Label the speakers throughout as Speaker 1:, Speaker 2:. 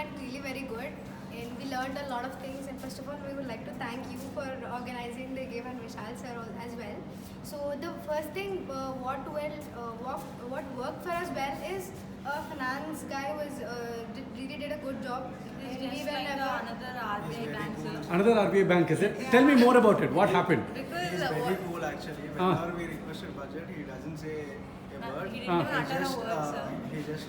Speaker 1: went really very good, and we learned a lot of things. And first of all, we would like to thank you for organizing the game and Vishal sir as well. So the first thing, what worked for us well is finance guy really did a good job.
Speaker 2: It's just like another RBI bank, sir.
Speaker 3: Another RBI bank, is it? Yeah. Tell me more about it. What happened?
Speaker 2: Because
Speaker 4: he's very cool actually. Whenever we requested budget, he doesn't say a word.
Speaker 2: He didn't even utter a word, sir.
Speaker 4: He just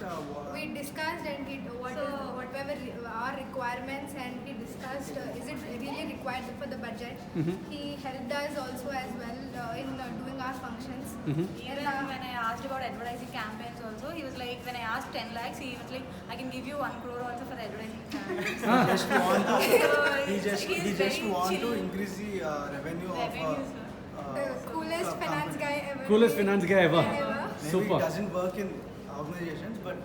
Speaker 1: we discussed and whatever our requirements, and we discussed is it really required for the budget. He helped us also as well in doing our functions.
Speaker 2: Even when I asked about advertising campaigns also, he was like, when I asked 10 lakhs, he was like, I can give you 1 crore also for the advertising campaigns.
Speaker 4: he just want to increase the revenue of
Speaker 1: the coolest finance guy ever.
Speaker 3: Coolest finance guy ever.
Speaker 4: Maybe
Speaker 3: Super.
Speaker 4: it doesn't work in organizations, but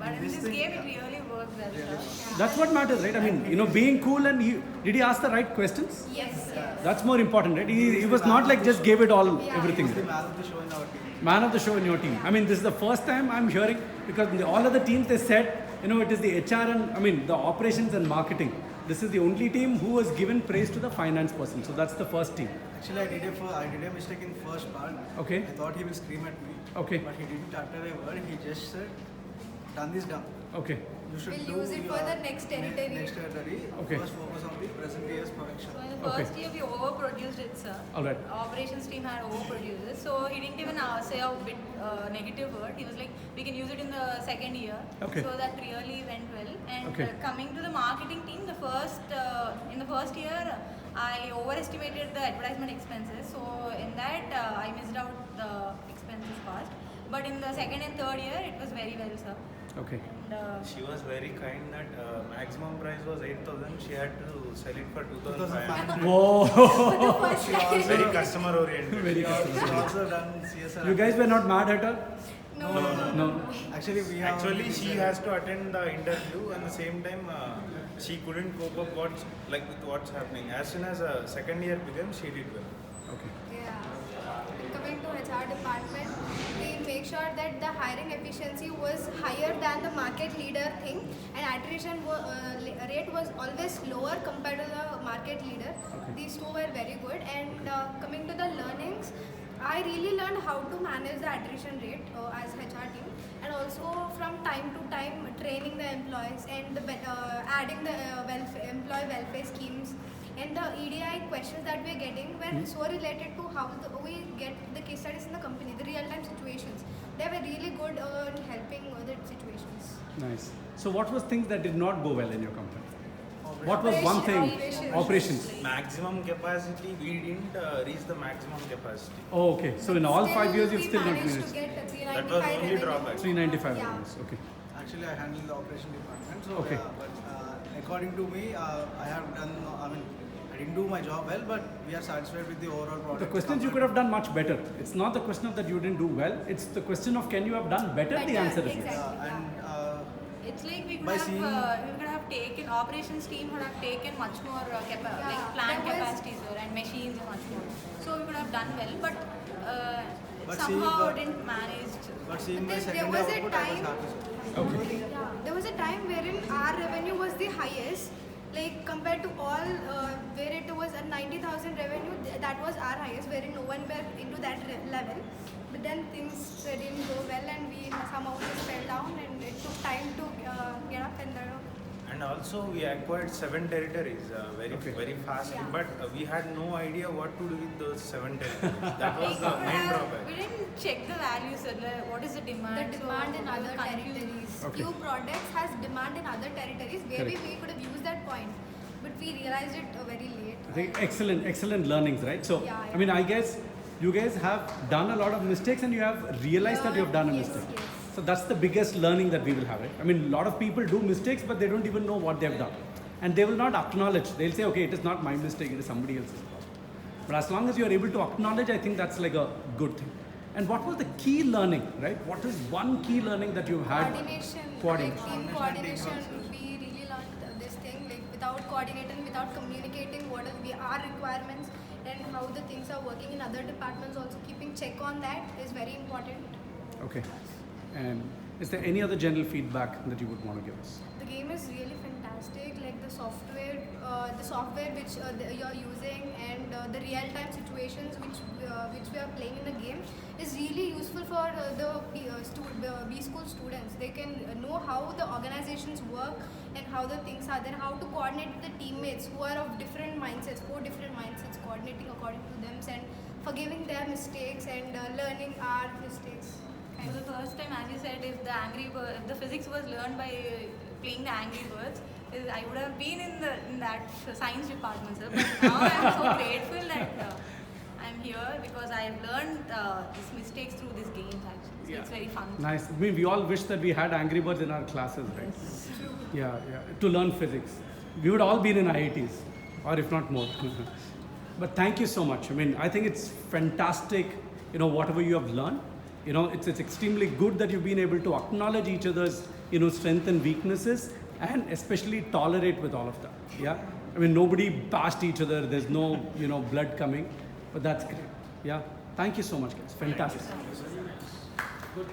Speaker 2: in this game, it really works well, sir.
Speaker 3: That's what matters, right? I mean, being cool, and did he ask the right questions?
Speaker 1: Yes.
Speaker 3: That's more important, right? He was not like just gave it all, everything.
Speaker 4: he's the man of the show in our team.
Speaker 3: Man of the show in your team. I mean, this is the first time I'm hearing, because in all other teams they said, it is the HR and, the operations and marketing. This is the only team who was given praise to the finance person. So that's the first team.
Speaker 4: Actually, I did a mistake in first part.
Speaker 3: Okay.
Speaker 4: I thought he will scream at me.
Speaker 3: Okay.
Speaker 4: But he didn't utter a word. He just said, done this down.
Speaker 3: Okay.
Speaker 4: You should
Speaker 1: We'll use it for the next territory.
Speaker 4: Next territory.
Speaker 3: Okay.
Speaker 4: First focus on the present year's production.
Speaker 2: So in the first year, we overproduced it, sir.
Speaker 3: All right.
Speaker 2: Operations team had overproduced it. So he didn't even say a bit negative word. He was like, we can use it in the second year.
Speaker 3: Okay.
Speaker 2: So that really went well. And
Speaker 3: Okay.
Speaker 2: Coming to the marketing team, in the first year, I overestimated the advertisement expenses. So in that, I missed out the expenses cost. But in the second and third year, it was very well, sir.
Speaker 3: Okay.
Speaker 2: And,
Speaker 5: she was very kind that maximum price was 8,000. She had to sell it for 2,500.
Speaker 3: Whoa.
Speaker 5: Very customer oriented.
Speaker 3: Very
Speaker 4: She
Speaker 3: customer.
Speaker 4: also done CSR.
Speaker 3: You guys were not mad at her?
Speaker 1: No.
Speaker 4: Actually,
Speaker 5: She has to attend the interview, and at the same time she couldn't cope up with what's happening. As soon as second year began, she did well.
Speaker 3: Okay.
Speaker 1: Yeah. Coming to HR department, we make sure that the hiring efficiency was higher than the market leader thing, and attrition rate was always lower compared to the market leader.
Speaker 3: Okay.
Speaker 1: These two were very good. And coming to the learnings, I really learned how to manage the attrition rate as HR team, and also from time to time training the employees and adding the employee welfare schemes. And the EDI questions that we are getting were so related to how we get the case studies in the company, the real-time situations. They were really good in helping the situations.
Speaker 3: Nice. So what was things that did not go well in your company? What was one thing? Operations.
Speaker 5: Maximum capacity, we didn't reach the maximum capacity.
Speaker 3: Oh, okay. So in all 5 years, you've still not
Speaker 1: managed
Speaker 3: reached
Speaker 1: to get 395
Speaker 5: That was only
Speaker 1: revenue.
Speaker 5: drawback.
Speaker 3: 395
Speaker 1: Yeah.
Speaker 3: rupees. Okay.
Speaker 4: Actually, I handle the operation department. So,
Speaker 3: Okay.
Speaker 4: According to me, I have done. I didn't do my job well, but we are satisfied with the overall product.
Speaker 3: The questions you could have done much better. It's not the question of that you didn't do well. It's the question of can you have done better? The answer is yes.
Speaker 1: Exactly.
Speaker 2: it's like we
Speaker 4: By
Speaker 2: could have taken, operations team would have taken much more like plant capacities and machines and much more. So we could have done well, but somehow didn't manage.
Speaker 4: But seeing my
Speaker 1: There
Speaker 4: second
Speaker 1: was a
Speaker 4: output, I was
Speaker 1: time-
Speaker 4: happy.
Speaker 3: Okay.
Speaker 1: Yeah, there was a time wherein our revenue was the highest, like compared to all, where it was a 90,000 revenue, that was our highest, wherein no one were into that level. But then things didn't go well, and we somehow just fell down, and it took time to get up and
Speaker 5: And also we acquired 7 territories very fast,
Speaker 1: Yeah.
Speaker 5: but we had no idea what to do with those 7 territories. That was the main drawback.
Speaker 2: We didn't check the values, like what is the demand.
Speaker 1: the demand in
Speaker 2: we were
Speaker 1: other
Speaker 2: confused.
Speaker 1: territories.
Speaker 3: Okay.
Speaker 1: Few products has demand in other territories, where
Speaker 3: Correct.
Speaker 1: we could have used that point, but we realized it very late.
Speaker 3: I think excellent learnings, right? So,
Speaker 1: Yeah.
Speaker 3: I mean, I guess you guys have done a lot of mistakes and you have realized that you have done a
Speaker 1: Yes,
Speaker 3: mistake.
Speaker 1: yes.
Speaker 3: So that's the biggest learning that we will have, right? I mean, a lot of people do mistakes, but they don't even know what they have done. And they will not acknowledge. They'll say, okay, it is not my mistake, it is somebody else's problem. But as long as you are able to acknowledge, I think that's like a good thing. And what was the key learning, right? What is one key learning that you've had?
Speaker 1: Coordination.
Speaker 3: Coordination.
Speaker 1: Like team coordination. We really learned this thing, like without coordinating, without communicating what are our requirements and how the things are working in other departments, also keeping check on that is very important.
Speaker 3: Okay. And Is there any other general feedback that you would want to give us?
Speaker 1: The game is really fantastic. Like the software which you're using, and the real-time situations which we are playing in the game is really useful for the B school students. They can know how the organizations work and how the things are. Then how to coordinate with the teammates who are of different mindsets, 4 different mindsets, coordinating according to them and forgiving their mistakes and learning our mistakes.
Speaker 2: For the first time, as you said, if the physics was learned by playing the Angry Birds, I would have been in that science department, sir. But now I'm so grateful that I'm here because I've learned these mistakes through this game. Actually, so it's very fun.
Speaker 3: Nice. I mean, we all wish that we had Angry Birds in our classes, right? Yeah, to learn physics. We would all be in IITs, or if not more. But thank you so much. I mean, I think it's fantastic, whatever you have learned. It's extremely good that you've been able to acknowledge each other's, strengths and weaknesses, and especially tolerate with all of that. Yeah. I mean, nobody bashed each other. There's no, blood coming, but that's great. Yeah. Thank you so much, guys. Fantastic.